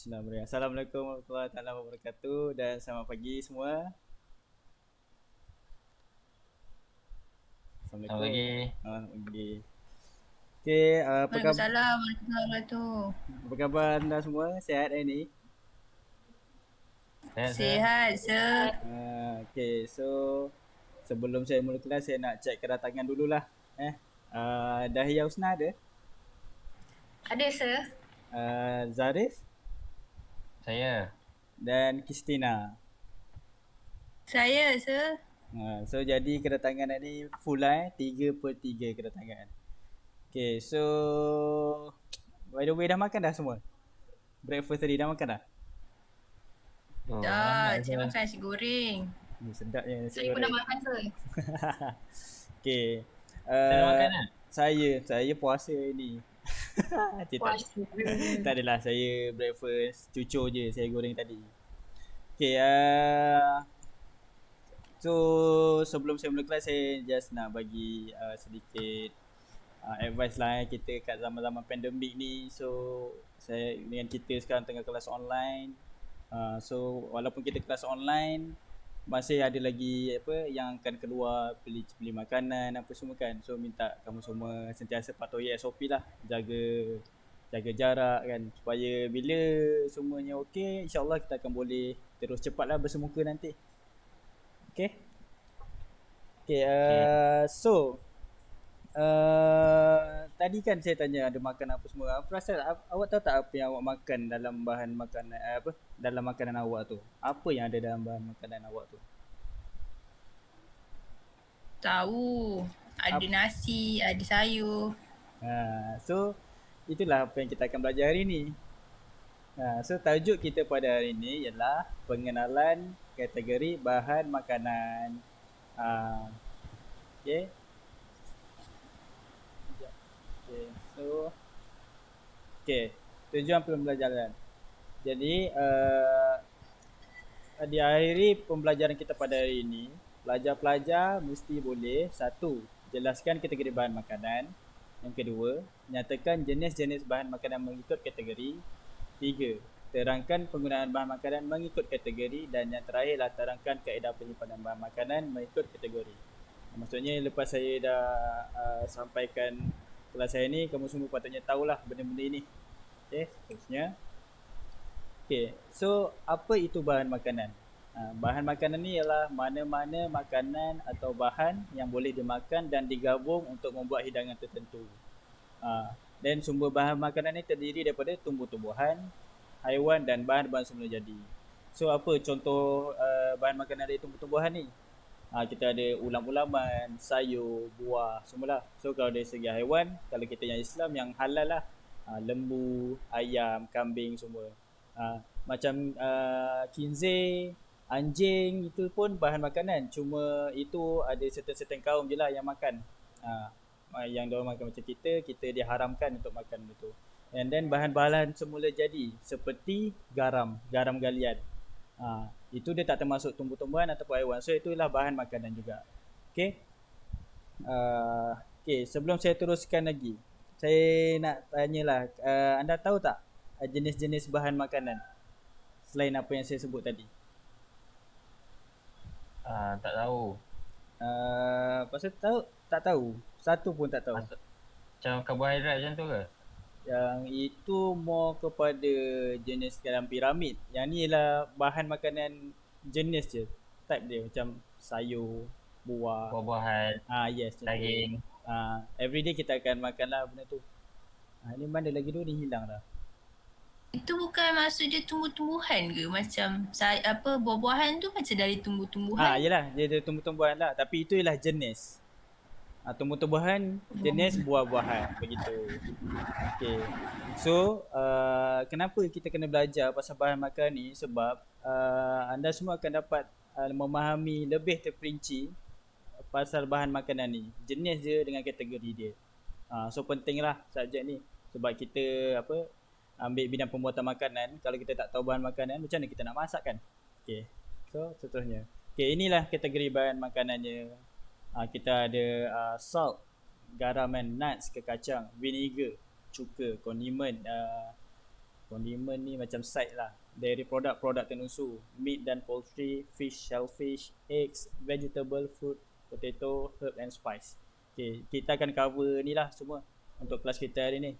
Bismillahirrahmanirrahim. Assalamualaikum warahmatullahi taala wabarakatuh dan selamat pagi semua. Selamat Assalamualaikum. pagi. Selamat pagi. Okey, Waalaikumsalam warahmatullahi wabarakatuh. apa khabar anda semua? Sihat hari ni? Sehat, sir. Sihat, sir. Okey, so sebelum saya mula kelas saya nak cek kedatangan dululah. Dahiyah Husna ada? Ada, sir. Zarif Saya. dan Kristina. Saya, sir. So jadi kedatangan hari ni full lah 3/3 kedatangan. Okay, so by the way dah makan dah semua? Breakfast tadi dah makan dah? Oh, Dah, lambat saya sir. makan nasi goreng. Sedapnya nasi Saya pun dah goreng. makan, sir. Okay. Saya dah makan Uh, kan? saya puasa ni. Tak, Puasa. tak adalah, saya breakfast cucur je saya goreng tadi. Okay, so sebelum saya mula kelas saya just nak bagi sedikit advice lah kita kat zaman-zaman pandemik ni. So saya dengan kita sekarang tengah kelas online. So walaupun kita kelas online masih ada lagi apa yang akan keluar beli makanan apa semua kan. So minta kamu semua sentiasa patuhi SOP lah, jaga jarak kan, supaya bila semuanya okey insya-Allah kita akan boleh terus cepatlah bersemuka nanti. Okey. Okey, Okay. tadi kan saya tanya ada makan apa semua. Aku rasa awak tahu tak apa yang awak makan dalam bahan makanan dalam makanan awak tu? Apa yang ada dalam bahan makanan awak tu? Tahu. Ada Ap, nasi, ada sayur. so itulah apa yang kita akan belajar hari ni. So tajuk kita pada hari ini ialah pengenalan kategori bahan makanan. Uh, okay. Okay. So okay. Tujuan pembelajaran. Jadi diakhiri pembelajaran kita pada hari ini, pelajar-pelajar mesti boleh satu, jelaskan kategori bahan makanan. Yang kedua, nyatakan jenis-jenis bahan makanan mengikut kategori. Tiga, terangkan penggunaan bahan makanan mengikut kategori. Dan yang terakhirlah terangkan kaedah penyimpanan bahan makanan mengikut kategori. Maksudnya lepas saya dah sampaikan kelas saya ni, kamu semua patutnya tahulah benda-benda ini. Okay, seterusnya. Okay, so apa itu bahan makanan? Bahan makanan ni ialah mana-mana makanan atau bahan yang boleh dimakan dan digabung untuk membuat hidangan tertentu. Dan sumber bahan makanan ni terdiri daripada tumbuh-tumbuhan, haiwan dan bahan-bahan semula jadi. So apa contoh bahan makanan dari tumbuh-tumbuhan ni? Kita ada ulam-ulaman, sayur, buah, semualah. So kalau dari segi haiwan, kalau kita yang Islam yang halal lah, lembu, ayam, kambing semua. Macam kinzir, anjing itu pun bahan makanan. Cuma itu ada certain kaum je lah yang makan. Yang diorang makan macam kita diharamkan untuk makan itu. And then bahan-bahan semula jadi seperti garam galian. Itu dia tak termasuk tumbuh-tumbuhan ataupun haiwan. So itulah bahan makanan juga. Okay. Okay, sebelum saya teruskan lagi, saya nak tanyalah, anda tahu tak jenis-jenis bahan makanan selain apa yang saya sebut tadi? Tak tahu. Pasal tahu tak tahu, satu pun tak tahu. Macam karbohidrat macam tu ke? Yang itu more kepada jenis dalam piramid. Yang ni ialah bahan makanan jenis je, type dia macam sayur, buah. Buah-buahan, Yes, macam tu. daging. Everyday kita akan makan lah benda tu. Ni mana lagi tu ni hilang dah. Itu bukan maksud dia tumbuh-tumbuhan ke? Macam buah-buahan tu macam dari tumbuh-tumbuhan. Yelah, dia ada tumbuh-tumbuhan lah. Tapi itu ialah jenis. Tumbuh-tumbuhan, jenis buah-buahan. Begitu. Okay. So, kenapa kita kena belajar pasal bahan makanan ni? Sebab anda semua akan dapat memahami lebih terperinci pasal bahan makanan ni. Jenis dia dengan kategori dia. So, pentinglah subjek ni. Sebab kita ambil bidang pembuatan makanan, kalau kita tak tahu bahan makanan, macam mana kita nak masak kan? Okay. So, seterusnya. Okay, inilah kategori bahan makanannya. Kita ada salt, garam and nuts ke kacang, vinegar, cuka, kondimen, Kondimen ni macam side lah. Dari produk-produk tenusu. Meat dan poultry, fish, shellfish, eggs, vegetable, fruit, potato, herb and spice. Okay, kita akan cover ni lah semua untuk kelas kita hari ni.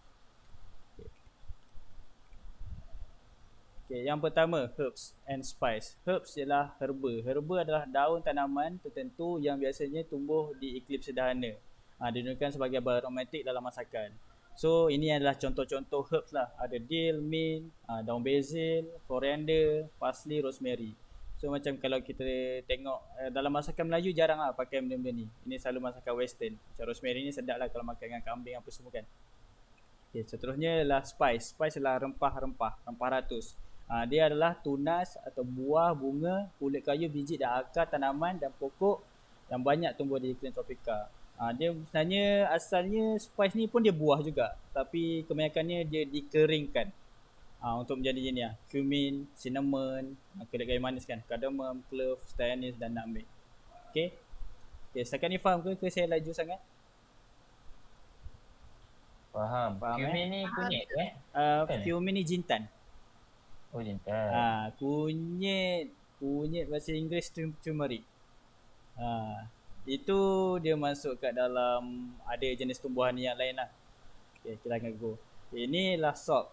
Okay, yang pertama, herbs and spice. Herbs ialah herba. Herba adalah daun tanaman tertentu yang biasanya tumbuh di iklim sederhana. Digunakan sebagai bahan aromatik dalam masakan. So, ini adalah contoh-contoh herbs lah. Ada dill, mint, daun basil, coriander, parsley, rosemary. So, macam kalau kita tengok dalam masakan Melayu jarang lah pakai benda-benda ni. Ini selalu masakan western. Macam rosemary ni sedap lah kalau makan dengan kambing apa semua kan. Okay, seterusnya adalah spice. Spice adalah rempah-rempah, rempah ratus. Dia adalah tunas atau buah, bunga, kulit kayu, biji dan akar tanaman dan pokok yang banyak tumbuh di iklim tropika. Dia sebenarnya asalnya spice ni pun dia buah juga, tapi kebanyakannya dia dikeringkan untuk menjadi jenis cumin, cinnamon, kedai kayu manis kan, cardamom, clove, star anise dan nutmeg. Okay, setakat ni faham ke saya laju sangat? Faham. Faham, Cumin ni kunyit ke? Cumin ni jintan. Oh, jintan. Kunyit bahasa Inggeris turmeric. Itu dia masuk kat dalam ada jenis tumbuhan yang lain lah. Okay, kita akan go. Ini adalah salt.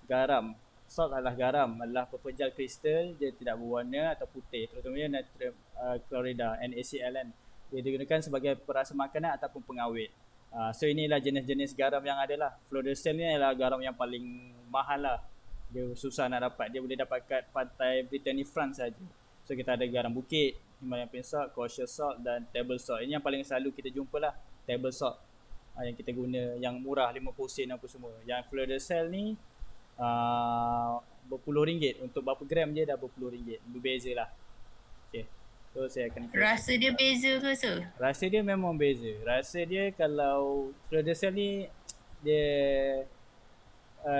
Garam. Salt adalah garam, adalah pepejal kristal, dia tidak berwarna atau putih, terutamanya natrium chlorida, NaCl. Dia digunakan sebagai perasa makanan ataupun pengawet. So inilah jenis-jenis garam yang ada lah. Fluorescent ni adalah garam yang paling mahal lah. Dia susah nak dapat. Dia boleh dapat kat pantai Brittany, France saja. So kita ada garam bukit, Himalayan pink salt, kosher salt dan table salt. Ini yang paling selalu kita jumpa lah, table salt. Yang kita guna yang murah 50 sen apa semua. Yang fluorescent ni berpuluh ringgit. Untuk berapa gram je dah berpuluh ringgit. Berbeza lah. Okay. So saya akan Rasa dia beza ke Sir? Rasa dia memang beza. Rasa dia kalau fluorescent ni dia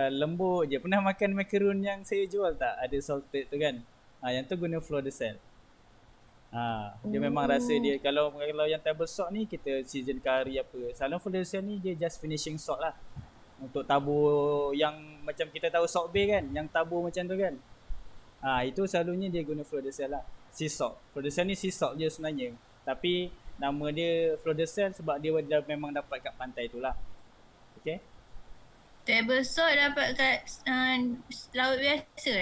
lembut je. Pernah makan macaron yang saya jual tak? Ada salted tu kan? Yang tu guna fluorescent. Dia memang rasa dia kalau yang table salt ni kita season curry apa. Selalu fluorescent ni dia just finishing salt lah. Untuk tabur yang macam kita tahu salt bay kan, yang tabur macam tu kan. Itu selalunya dia guna fluorescent lah. Sea salt. Fluorescent ni sea salt je sebenarnya. Tapi nama dia fluorescent sebab dia memang dapat kat pantai tu lah. Okay. Table salt dapat kat laut biasa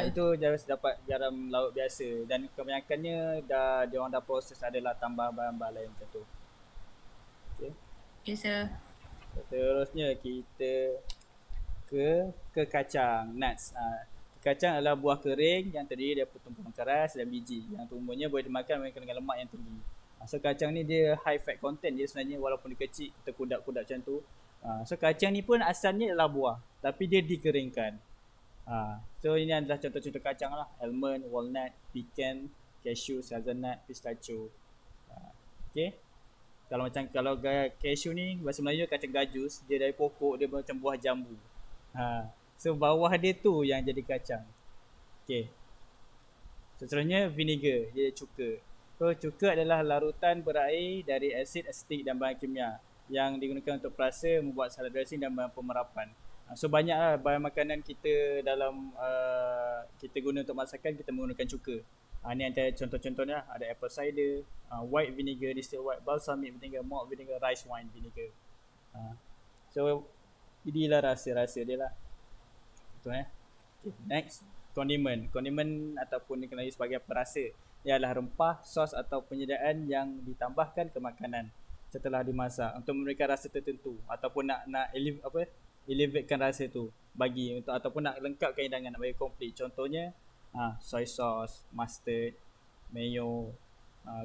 Itu dapat garam laut biasa dan kebanyakannya dia orang dah proses, adalah tambah bahan-bahan lain macam tu. Okay. Okay Sir. Seterusnya kita ke kacang, nuts. Kacang adalah buah kering yang terdiri daripada tumpuan keras dan biji yang tumbuhnya boleh dimakan dengan lemak yang tinggi. So kacang ni dia high fat content dia sebenarnya, walaupun dia kecil, kita kudak-kudak macam tu. So kacang ni pun asalnya adalah buah tapi dia dikeringkan. So ini adalah contoh-contoh kacang lah. Almond, walnut, pecan, cashew, hazelnut, pistachio. Okay. Kalau cashew ni bahasa Melayu kacang gajus, dia dari pokok, dia macam buah jambu. So bawah dia tu yang jadi kacang. Okay. Seterusnya vinegar, dia cuka. So cuka adalah larutan berair dari asid, asetik dan bahan kimia yang digunakan untuk perasa, membuat salad dressing dan bahan pemerapan. So banyaklah bahan makanan kita dalam kita guna untuk masakan, kita menggunakan cuka. Ni antara contoh-contohnya, ada apple cider, white vinegar, distilled white, balsamic vinegar, malt vinegar, rice wine vinegar. So inilah rasa-rasa dia lah. Betul Okay, next, kondimen. Kondimen ataupun dikenali sebagai perasa. Ia adalah rempah, sos atau penyediaan yang ditambahkan ke makanan setelah dimasak untuk memberikan rasa tertentu ataupun nak elevatekan rasa tu bagi untuk ataupun nak lengkapkan hidangan, nak bagi komplit. Contohnya soy sauce, mustard, mayo,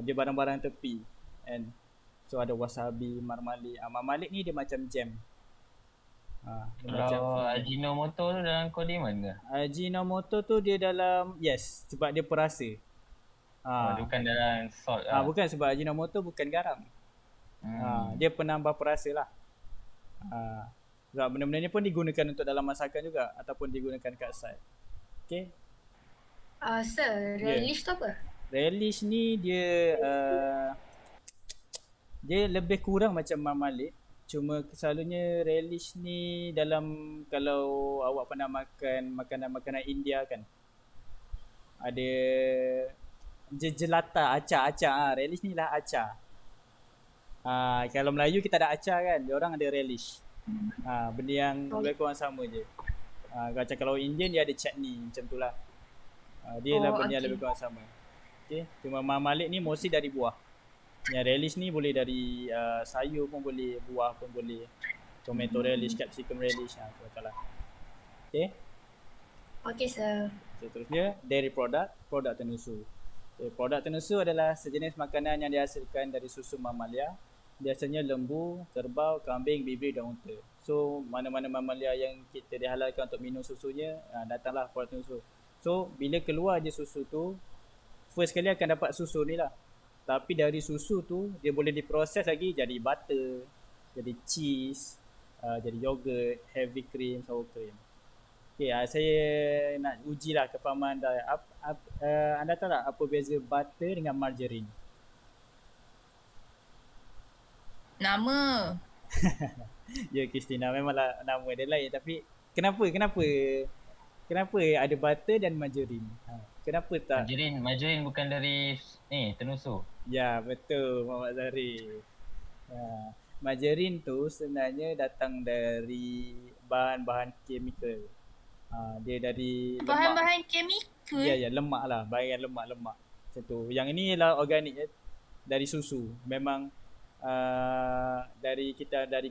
dia barang-barang tepi and so ada wasabi, marmalik. Marmalik ni dia macam jam. Kalau Ajinomoto tu dalam kondimen ke? Ajinomoto tu dia dalam, yes, sebab dia perasa. Bukan dalam salt lah. Bukan, sebab Ajinomoto bukan garam. Dia penambah perasa lah. Sebab benda-benda ni pun digunakan untuk dalam masakan juga ataupun digunakan kat side. Okay. Sir, relish tu apa? Relish ni dia dia lebih kurang macam marmalade Cuma selalunya relish ni dalam, kalau awak pernah makan makanan-makanan India kan, ada jelata, acar. Relish ni lah acar. Kalau Melayu kita ada acar kan, dia orang ada relish. Benda yang lebih kurang sama je. Macam kalau Indian dia ada chutney macam tu lah. Dia lah benda yang lebih kurang sama. Okay. Cuma Malik ni mostly dari buah. Yang relish ni boleh dari sayur pun boleh, buah pun boleh. Tomato relish, capsicum relish, macam lah. Okay. Okay, sir. Seterusnya, dairy produk tenusu. Okay, produk tenusu adalah sejenis makanan yang dihasilkan dari susu mamalia. Biasanya lembu, kerbau, kambing, bibir dan unta. So, mana-mana mamalia yang kita dihalalkan untuk minum susunya, datanglah produk tenusu. So, bila keluar je susu tu, first kali akan dapat susu ni lah. Tapi dari susu tu, dia boleh diproses lagi jadi butter, jadi cheese, jadi yogurt, heavy cream, sour cream. Okay, saya nak ujilah kefahaman anda. Anda tahu tak apa beza butter dengan margarine? Nama. Ya, Christina, memanglah nama dia lain. Tapi kenapa ada butter dan margarine? Kenapa tak? Margarine bukan dari tenusu. Ya, betul, Muhammad Zahri. Margarine tu sebenarnya datang dari bahan-bahan kimikal. Dia dari bahan-bahan kimikal. Ya, lemak lah, bahan lemak macam tu. Yang ini ialah organik dari susu. Memang dari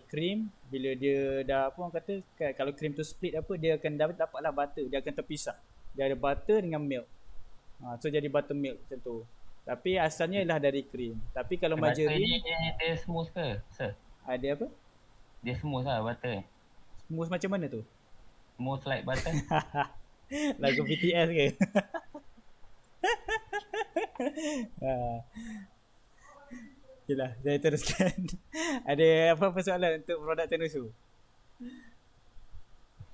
krim, bila dia dah apa orang kata, kalau krim tu split dia akan dapatlah butter, dia akan terpisah. Dia ada butter dengan milk. So jadi buttermilk macam tu. Tapi asalnya ialah dari krim. Tapi kalau margarine dia smooth ke, sir? Ada apa? Dia smooth lah butter. Smooth macam mana tu? Smooth like butter. Lagu BTS ke? Okeylah, saya teruskan. Ada apa-apa soalan untuk produk tenusu?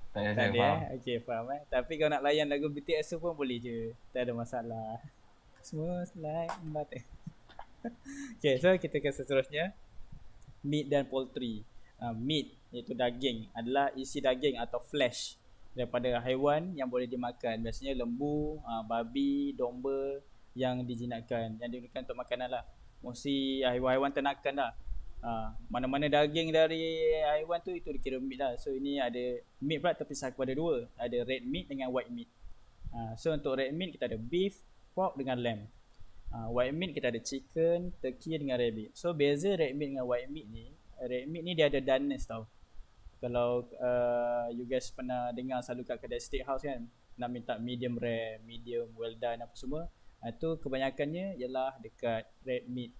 Tak Tak ada, ada. Okey, faham Tapi kalau nak layan lagu BTS tu pun boleh je. Tak ada masalah. Smooth like butter. Okay, so kita ke seterusnya. Meat dan poultry. Meat iaitu daging adalah isi daging atau flesh daripada haiwan yang boleh dimakan. Biasanya lembu, babi, domba yang dijinakkan, yang digunakan untuk makanan lah. Mesti haiwan-haiwan ternakan lah. Mana-mana daging dari haiwan tu itu dikira meat lah. So ini ada meat pula terpisah kepada dua. Ada red meat dengan white meat. So untuk red meat kita ada beef, pork dengan lamb. White meat kita ada chicken, turkey dengan rabbit. So beza red meat dengan white meat ni, red meat ni dia ada doneness tau. Kalau you guys pernah dengar selalu kat kedai steakhouse kan, nak minta medium rare, medium well done apa semua, tu kebanyakannya ialah dekat red meat.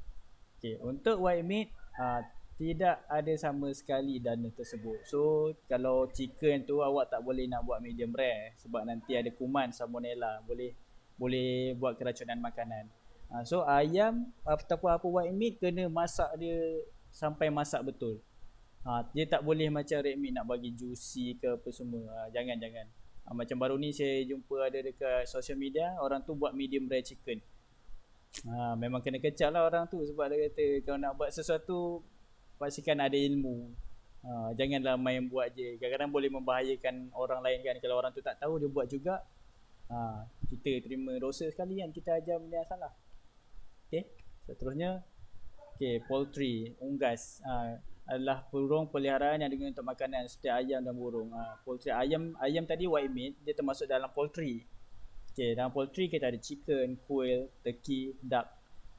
Okay, untuk white meat tidak ada sama sekali doneness tersebut. So kalau chicken tu awak tak boleh nak buat medium rare sebab nanti ada kuman salmonella, boleh buat keracunan makanan. So ayam ataupun apa white meat kena masak dia sampai masak betul. Dia tak boleh macam red meat nak bagi juicy ke apa semua. Jangan. Macam baru ni saya jumpa ada dekat social media, orang tu buat medium rare chicken. Memang kena kecap lah orang tu sebab dia kata kalau nak buat sesuatu pastikan ada ilmu. Janganlah main buat je. Kadang-kadang boleh membahayakan orang lain kan. Kalau orang tu tak tahu dia buat juga, kita terima dosa sekali kan, kita ajar benda yang salah. Okay, seterusnya poultry, unggas, adalah burung peliharaan yang digunakan untuk makanan seperti ayam dan burung. Poultry, ayam tadi white meat, dia termasuk dalam poultry. Okay, dalam poultry kita ada chicken, quail, turkey, duck.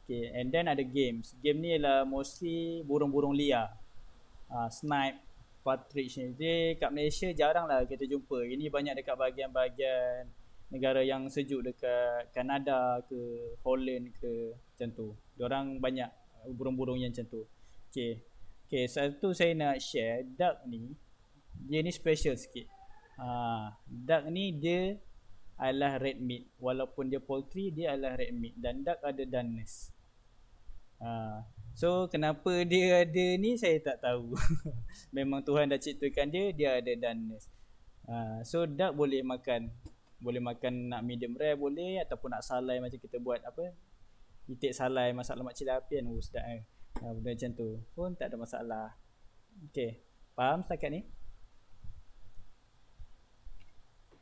Okay, and then ada games. Game ni ialah mostly burung-burung liar. Snipe, partridge ni. Dia kat Malaysia jarang lah kita jumpa. Ini banyak dekat bahagian-bahagian negara yang sejuk dekat Kanada ke, Holland ke, macam tu. Diorang banyak burung-burung yang macam tu. Okay, satu saya nak share, duck ni, dia ni special sikit. Duck ni dia adalah red meat. Walaupun dia poultry, dia adalah red meat. Dan duck ada doneness. So kenapa dia ada ni saya tak tahu. Memang Tuhan dah ciptakan dia ada doneness. So duck boleh makan nak medium rare boleh, ataupun nak salai macam kita buat apa, itik salai masak lemak cili api kan, sedap kan. Benda macam tu pun tak ada masalah. Okey. Faham setakat ni?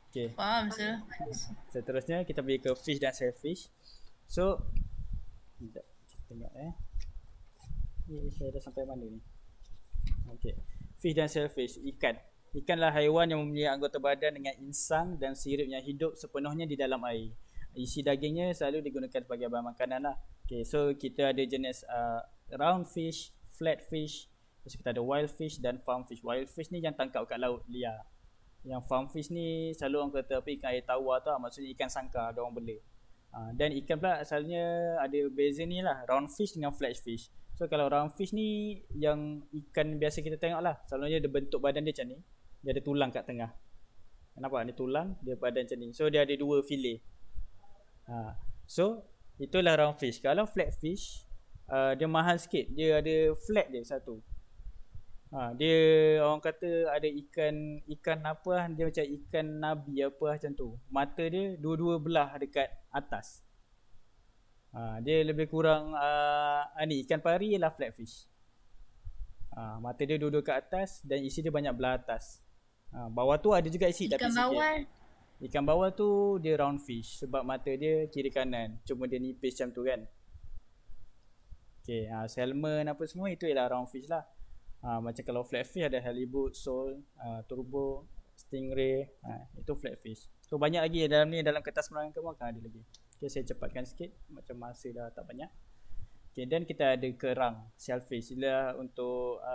Okey. Faham sir. Seterusnya kita pergi ke fish dan shellfish. So, sekejap. Kita tengok saya dah sampai mana ni? Okey. Fish dan shellfish, ikan. Ikanlah haiwan yang mempunyai anggota badan dengan insang dan sirip yang hidup sepenuhnya di dalam air. Isi dagingnya selalu digunakan sebagai bahan makanan lah. Okay, so kita ada jenis round fish, flat fish, terus kita ada wild fish dan farm fish. Wild fish ni yang tangkap kat laut liar. Yang farm fish ni selalu orang kata apa, ikan air tawar tu lah, maksudnya ikan sangkar ada orang bela. Dan ikan pula asalnya ada beza ni lah, round fish dengan flat fish. So kalau round fish ni yang ikan biasa kita tengok lah, selalunya dia bentuk badan dia macam ni. Dia ada tulang kat tengah. Nampak ni tulang, dia badan macam ni. So dia ada dua fillet. So itulah round fish. Kalau flat fish, dia mahal sikit. Dia ada flat dia satu. Dia orang kata ada ikan apa lah, dia macam ikan nabi apa lah macam tu. Mata dia dua-dua belah dekat atas. Dia lebih kurang ni ikan pari ialah flat fish. Mata dia dua-dua kat atas dan isi dia banyak belah atas. Bawah tu ada juga isi tapi Ikan sikit. bawal. Ikan bawal tu dia round fish sebab mata dia kiri kanan. Cuma dia nipis macam tu kan. Okay, salmon apa semua itu ialah round fish lah. Macam kalau flat fish ada halibut, sole, turbo, stingray. Itu flat fish. So banyak lagi dalam ni, dalam kertas penerangan kamu akan ada lagi. Okay, saya cepatkan sikit macam masa dah tak banyak. Okay, dan kita ada kerang, shellfish. Ia untuk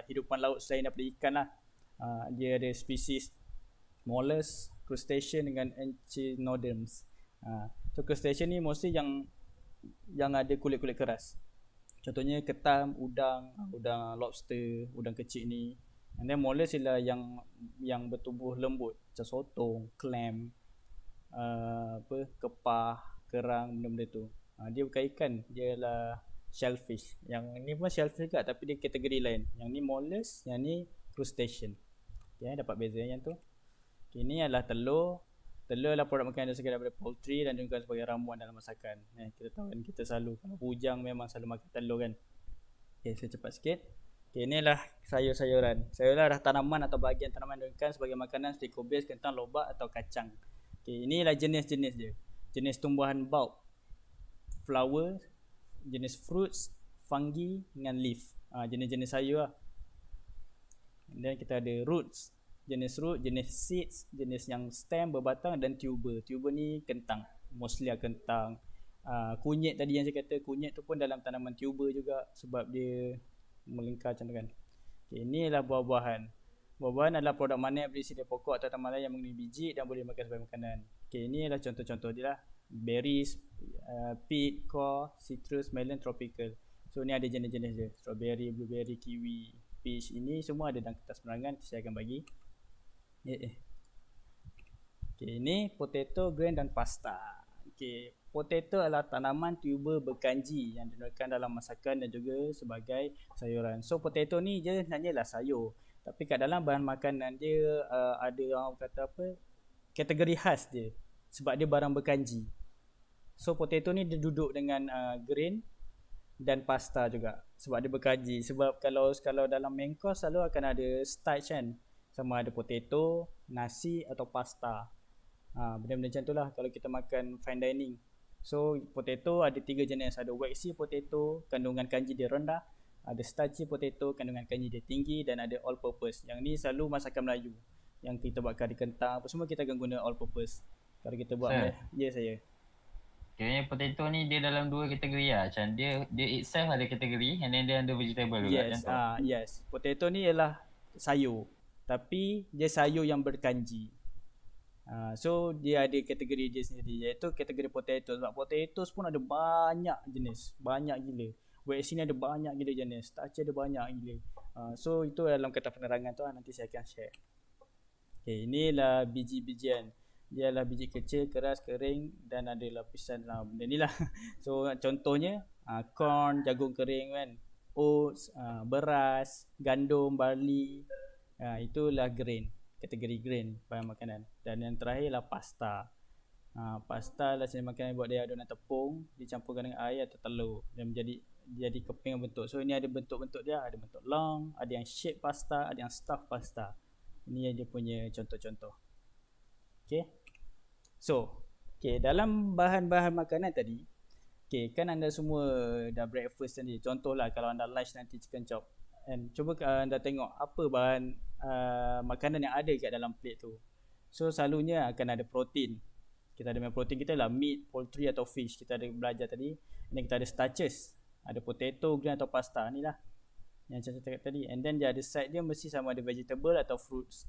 hidupan laut selain daripada ikan lah. Dia ada spesies mollusk, crustacean dengan echinoderms. So crustacean ni mostly yang ada kulit-kulit keras. Contohnya ketam, udang lobster, udang kecil ni. And then mollusk ialah yang bertubuh lembut, macam sotong, clam, kepah, kerang, benda-benda tu. Dia bukan ikan, dia ialah shellfish. Yang ni pun shellfish juga tapi dia kategori lain. Yang ni mollusk, yang ni crustacean. Okay, dapat beza yang tu. Okay, ini adalah telur. Telur adalah produk makanan yang daripada poultry dan juga sebagai ramuan dalam masakan. Kita tahu kan, kita selalu kalau bujang memang selalu makan telur kan. Okay, saya cepat sikit. Okay, ini adalah sayur-sayuran. Sayuran adalah tanaman atau bahagian tanaman yang digunakan sebagai makanan seperti kubis, kentang, lobak atau kacang. Okay, inilah jenis-jenis dia. Jenis tumbuhan bulb, flower, jenis fruits, fungi dengan leaf. Jenis-jenis sayur lah. Dan kita ada roots, jenis root, jenis seeds, jenis yang stem, berbatang dan tuber. Tuber ni kentang, mostly kentang. Kunyit tadi yang saya kata, kunyit tu pun dalam tanaman tuber juga sebab dia melingkar macam tu kan. Okay, ini adalah buah-buahan. Buah-buahan adalah produk mana yang berisi dari pokok atau tanaman lain yang mengandung biji dan boleh dimakan sebagai makanan. Okay, ini adalah contoh-contoh dia lah. Berries, peach, core, citrus, melon, tropical. So ni ada jenis-jenis dia. Strawberry, blueberry, kiwi, peach. Ini semua ada dalam kertas penerangan. Saya akan bagi. Okay, ini potato, grain dan pasta. Okay, potato adalah tanaman tuber berkanji yang digunakan dalam masakan dan juga sebagai sayuran. So potato ni je sebenarnya lah sayur. Tapi kat dalam bahan makanan dia ada orang kata apa, kategori khas dia. Sebab dia barang berkanji. So potato ni dia duduk dengan grain dan pasta juga. Sebab dia berkanji. Sebab kalau dalam main course selalu akan ada starch kan. Sama ada potato, nasi atau pasta. Benda-benda macam tu lah kalau kita makan fine dining. So potato ada 3 jenis. Ada waxy potato, kandungan kanji dia rendah. Ada starchy potato, kandungan kanji dia tinggi. Dan ada all purpose. Yang ni selalu masakan Melayu. Yang kita buat kari kentang apa semua kita akan guna all purpose. Kalau kita buat ya saya. Kiranya potato ni dia dalam 2 kategori lah. Macam dia itself ada kategori and then dia ada vegetable juga. Yes, yes. Potato ni ialah sayur. Tapi dia sayur yang berkanji. So dia ada kategori dia sendiri, iaitu kategori potato. Sebab potatoes pun ada banyak jenis, banyak gila. Waxy ni ada banyak gila jenis, starch ada banyak gila. So itu dalam kata penerangan tu nanti saya akan share. Okay, inilah biji-bijian. Dia adalah biji kecil, keras, kering dan ada lapisan benda ni lah. So contohnya corn, jagung kering kan, oats, beras, gandum, barley. Itulah grain, kategori grain bahan makanan. Dan yang terakhir lah pasta. Pasta lah jenis makanan buat dari adunan tepung dicampurkan dengan air atau telur dan menjadi jadi keping bentuk. So ini ada bentuk-bentuk dia, ada bentuk long, ada yang shape pasta, ada yang stuffed pasta. Ini yang dia punya contoh-contoh. Okay. So, okay, dalam bahan-bahan makanan tadi, okay, kan anda semua dah breakfast tadi. Contohlah kalau anda lunch nanti chicken chop. And cuba anda tengok apa bahan makanan yang ada kat dalam plate tu. So selalunya akan ada protein. Kita ada protein kita lah meat, poultry atau fish. Kita ada belajar tadi. Dan kita ada starches. Ada potato, grain atau pasta. Ni lah yang saya cakap tadi. And then dia ada side dia mesti sama ada vegetable atau fruits.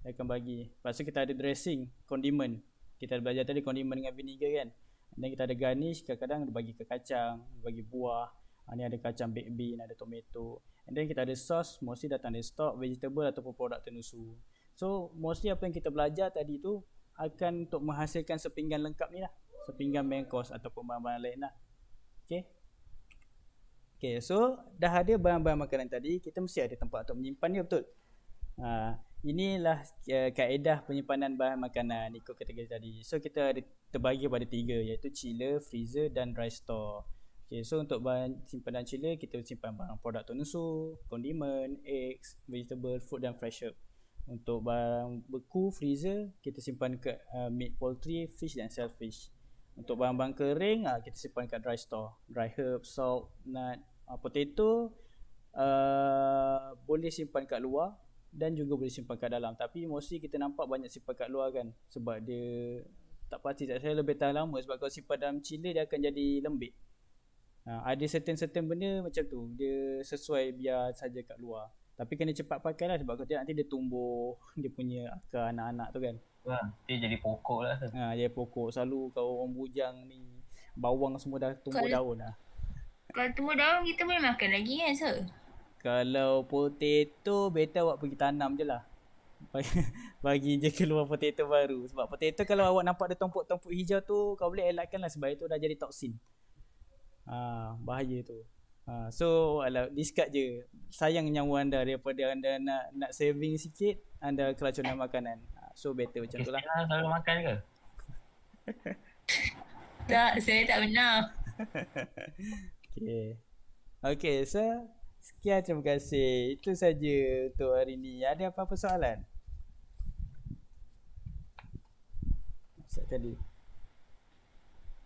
Dia akan bagi. Lepas tu kita ada dressing, condiment. Kita ada belajar tadi condiment dengan vinegar kan. And then kita ada garnish, kadang-kadang dia bagi ke kacang, bagi buah. Ni ada kacang baked bean, ada tomato. And then kita ada sauce, mostly datang dari stok, vegetable ataupun produk tenusu. So mostly apa yang kita belajar tadi tu akan untuk menghasilkan sepinggan lengkap ni lah. Sepinggan main course ataupun bahan-bahan lain lah. Okay. Okay, so dah ada bahan-bahan makanan tadi, kita mesti ada tempat untuk menyimpan dia, betul? Inilah kaedah penyimpanan bahan makanan ikut kategori tadi. So kita ada terbagi pada 3, iaitu chiller, freezer dan dry store. Okay, so untuk bahan simpanan chiller, kita simpan barang produk tenusu, kondimen, eggs, vegetable, fruit dan fresh herb. Untuk barang beku, freezer, kita simpan ke meat, poultry, fish dan shellfish. Untuk barang-barang kering, kita simpan kat dry store. Dry herb, salt, nut, potato, boleh simpan kat luar dan juga boleh simpan kat dalam. Tapi mostly kita nampak banyak simpan kat luar kan, sebab dia tak pasti. Saya lebih tahan lama sebab kalau simpan dalam chiller dia akan jadi lembik. Ada certain benda macam tu, dia sesuai biar saja kat luar. Tapi kena cepat pakai lah sebab kalau tidak nanti dia tumbuh dia punya akar anak-anak tu kan. Dia jadi pokok lah. Dia pokok. Selalu kalau orang bujang ni, bawang semua dah tumbuh daun lah. Kalau tumbuh daun kita boleh makan lagi kan sir? Kalau potato, better awak pergi tanam je lah. Bagi je keluar potato baru. Sebab potato kalau awak nampak ada tompok-tompok hijau tu, kau boleh elakkan lah sebab itu dah jadi toksin. Bahaya tu. So discard je. Sayang nyawa anda daripada anda nak saving sikit, anda keracunan makanan. So better macam tu lah. Kristina selalu makan ke? Tak, saya tak pernah. Okay, so sekian, terima kasih. Itu saja untuk hari ni. Ada apa-apa soalan? Tadi.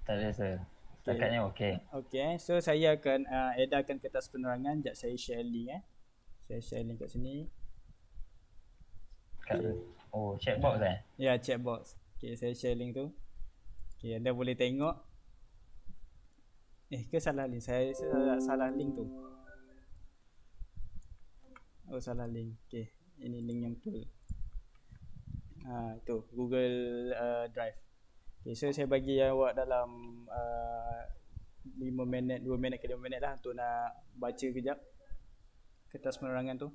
Tak ada sir. Stakatnya okey. Okay, so saya akan edarkan kertas penerangan. Sekejap saya share link Saya share link kat sini. Oh, checkbox Ya, checkbox. Okay, saya share link tu. Okay, anda boleh tengok. Ke salah link? Saya salah link tu. Oh, salah link. Okay, ini link yang betul. Itu Google Drive. Okay, so saya bagi awak dalam 5 minit, 2 minit ke 5 minit lah untuk nak baca kejap kertas penerangan tu.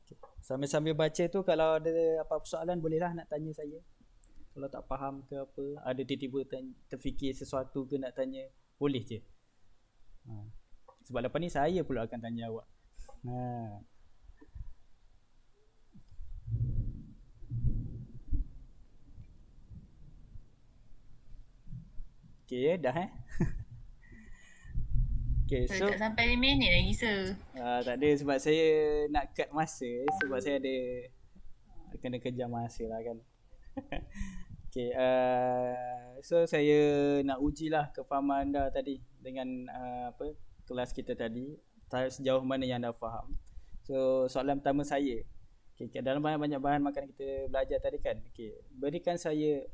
Okay. Sambil-sambil baca tu, kalau ada apa-apa soalan bolehlah nak tanya saya. Kalau tak faham ke apa, ada tiba-tiba terfikir sesuatu ke nak tanya, boleh je. Sebab lepas ni saya pula akan tanya awak. Okay, dah Okay, so tak sampai 5 minit lagi sir. tak ada sebab saya nak cut masa. Sebab saya ada kena kejar masa lah kan. Okay, so saya nak ujilah kefahaman anda tadi dengan kelas kita tadi, sejauh mana yang anda faham. So soalan pertama saya, okay, dalam banyak-banyak bahan makanan kita belajar tadi kan, okay, berikan saya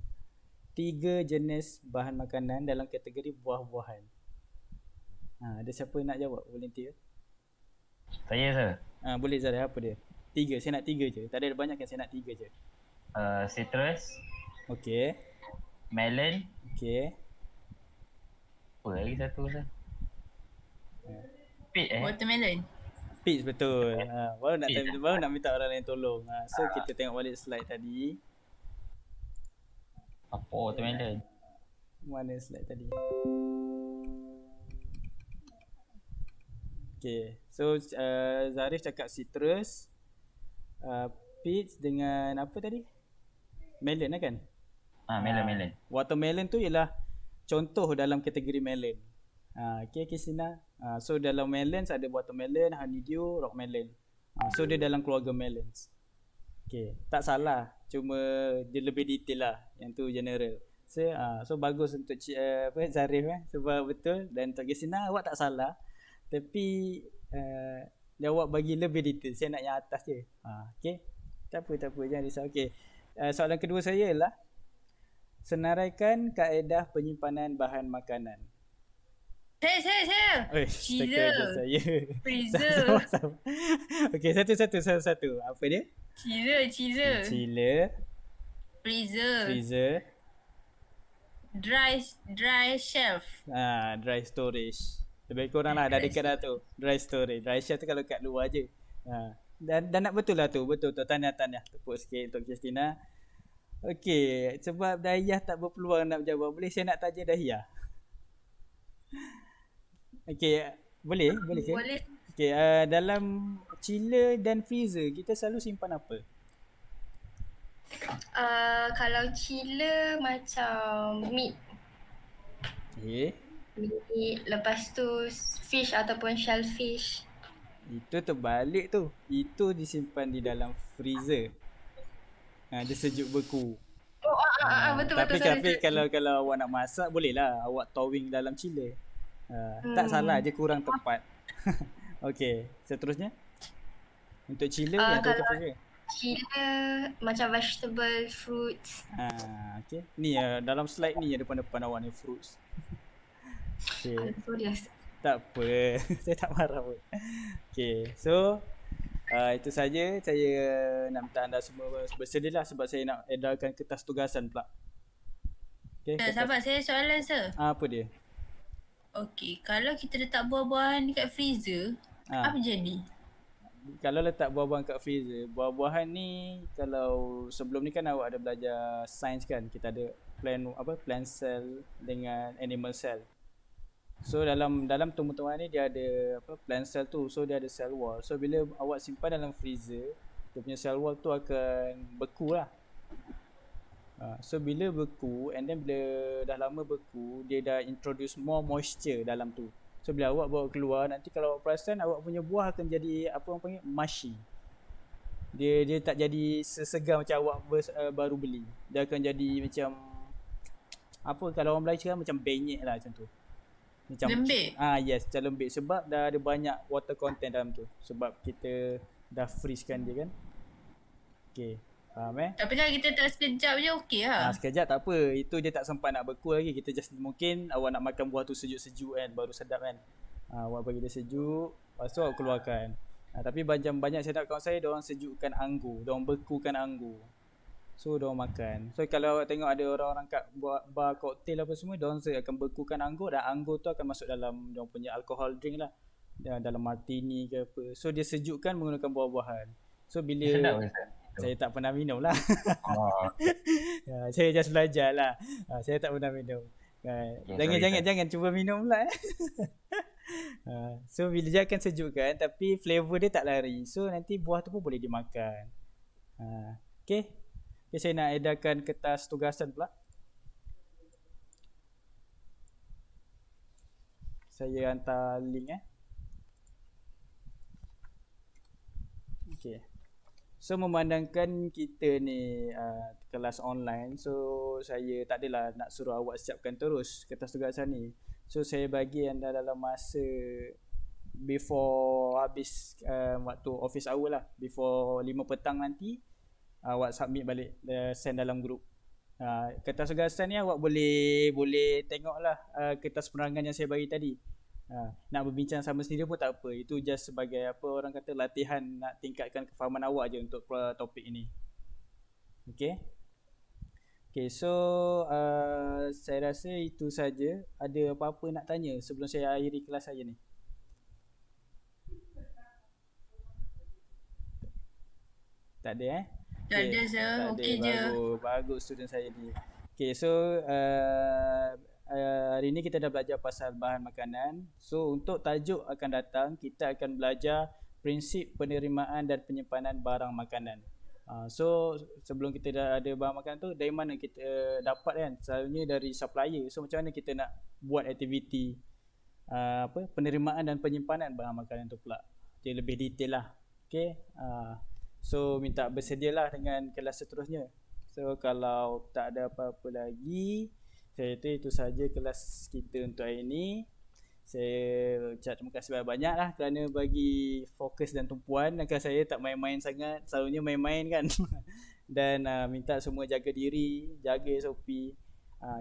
3 jenis bahan makanan dalam kategori buah-buahan. Ada siapa nak jawab? Volunteer? Saya sir. Boleh Zara, apa dia? 3, saya nak 3 je. Tak ada banyak kan, saya nak 3 je. Citrus. Okay. Melon. Okay. Apa lagi satu sir? Peach Watermelon. Peach, betul. Baru nak minta orang lain tolong. So kita tengok balik slide tadi. Apa watermelon? Mana slide tadi? Okay, so Zarif cakap citrus, peach dengan apa tadi? Melon lah kan? Melon. Watermelon tu ialah contoh dalam kategori melon. Okay Kisina. So dalam melons ada watermelon, honeydew, rock melon. So dia dalam keluarga melons. Okay, tak salah. Cuma dia lebih detail lah. Yang tu general. So bagus untuk Zarif sebab betul. Dan untuk Kisina awak tak salah. Tapi dia awak bagi lebih detail. Saya nak yang atas je. Okay. Tak apa. Jangan risau. Okay. Soalan kedua saya ialah senaraikan kaedah penyimpanan bahan makanan. Saya. Chiller. Saya. Freezer. Sama. Okay, satu. Apa dia? Chiller. Chiller. Freezer. Dry shelf. Dry storage. Lebih kurang lah, dah dekat dah tu. Dry storage. Dry shelf tu kalau kat luar je. Dan nak betul lah tu. Betul tu. Tahniah. Tepuk sikit untuk Christina. Okay, sebab Dahiyah tak berpeluang nak jawab. Boleh saya nak tanya Dahiyah? Okay, boleh ke? Boleh. Okay, dalam chiller dan freezer, kita selalu simpan apa? Kalau chiller macam meat. Okay. Meat, lepas tu fish ataupun shellfish. Itu terbalik tu. Itu disimpan di dalam freezer. Dia sejuk beku. Betul. Tapi kalau awak nak masak, boleh lah awak towing dalam chiller. Tak salah je, kurang tepat. Okay, seterusnya. Untuk chiller yang tu apa je? Chiller macam vegetable, fruits. Okay. Ni dalam slide ni depan awak ni fruits. Okay. Sorry lah. Tak apa. Saya tak marah pun. Okay. So itu saja. Saya nak minta anda semua bersedialah sebab saya nak edarkan kertas tugasan pula. Okay, Sabar, saya soalan sir. apa dia? Okey, kalau kita letak buah-buahan dekat freezer, apa jadi? Kalau letak buah-buahan kat freezer, buah-buahan ni kalau sebelum ni kan awak ada belajar sains kan, kita ada plant cell dengan animal cell. So dalam tumbuh-tumbuhan ni dia ada plant cell tu, so dia ada cell wall. So bila awak simpan dalam freezer, dia punya cell wall tu akan beku lah. So bila beku, and then bila dah lama beku, dia dah introduce more moisture dalam tu. So bila awak bawa keluar, nanti kalau awak perasan, awak punya buah akan jadi apa orang panggil mushy. Dia tak jadi sesegar macam awak baru beli. Dia akan jadi macam apa kalau orang Melayu cakap macam benyek lah macam tu. Macam Lembik? Yes, macam lembik sebab dah ada banyak water content dalam tu. Sebab kita dah freeze kan dia kan. Okay. Faham Tapi kalau kita tak sekejap je okey lah. Sekejap tak apa. Itu dia tak sempat nak beku lagi. Kita just mungkin awak nak makan buah tu sejuk-sejuk kan, baru sedap kan. Awak bagi dia sejuk, lepas tu awak keluarkan. Tapi banyak saya tak kawan saya, diorang sejukkan anggur, diorang bekukan anggur. So diorang makan. So kalau awak tengok ada orang-orang kat bar koktail apa semua, diorang akan bekukan anggur dan anggur tu akan masuk dalam diorang punya alcohol drink lah. Dalam martini ke apa. So dia sejukkan menggunakan buah-buahan. So bila saya tak pernah minum lah. Saya just belajar lah. Saya tak pernah minum. Jangan cuba minum pula. So bila dia akan sejukkan, tapi flavor dia tak lari. So nanti buah tu pun boleh dimakan. Okay. Saya nak edarkan kertas tugasan pula. Saya hantar link Okay. So memandangkan kita ni kelas online, so saya tak adalah nak suruh awak siapkan terus kertas tugasan ni. So saya bagi anda dalam masa before habis waktu office hour lah, before 5 petang nanti awak submit balik, send dalam group. Kertas tugasan ni awak boleh tengok lah kertas penerangan yang saya bagi tadi. Nak berbincang sama sendiri pun tak apa. Itu just sebagai apa orang kata latihan nak tingkatkan kefahaman awak je untuk topik ini. Okay, so saya rasa itu saja. Ada apa-apa nak tanya sebelum saya akhiri kelas saya ni? Tak ada Tak ada sir, okey je. Bagus student saya ni. Okay, so hari ni kita dah belajar pasal bahan makanan. So untuk tajuk akan datang, kita akan belajar prinsip penerimaan dan penyimpanan barang makanan. So sebelum kita dah ada bahan makanan tu, dari mana kita dapat kan? Selalunya dari supplier. So macam mana kita nak buat aktiviti penerimaan dan penyimpanan bahan makanan tu pula. Dia lebih detail lah. Okay. So minta bersedialah dengan kelas seterusnya. So kalau tak ada apa-apa lagi, saya rasa itu sahaja kelas kita untuk hari ini. Saya ucap terima kasih banyak-banyak lah kerana bagi fokus dan tumpuan. Dan kelas saya tak main-main sangat, selalunya main-main kan. Dan minta semua jaga diri, jaga SOP,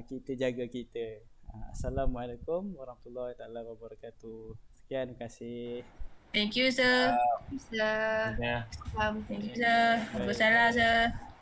kita jaga kita. Assalamualaikum warahmatullahi taala wabarakatuh. Sekian, terima kasih. Thank you sir. Bisa. Ya. Thank you sir. Bersalah sir.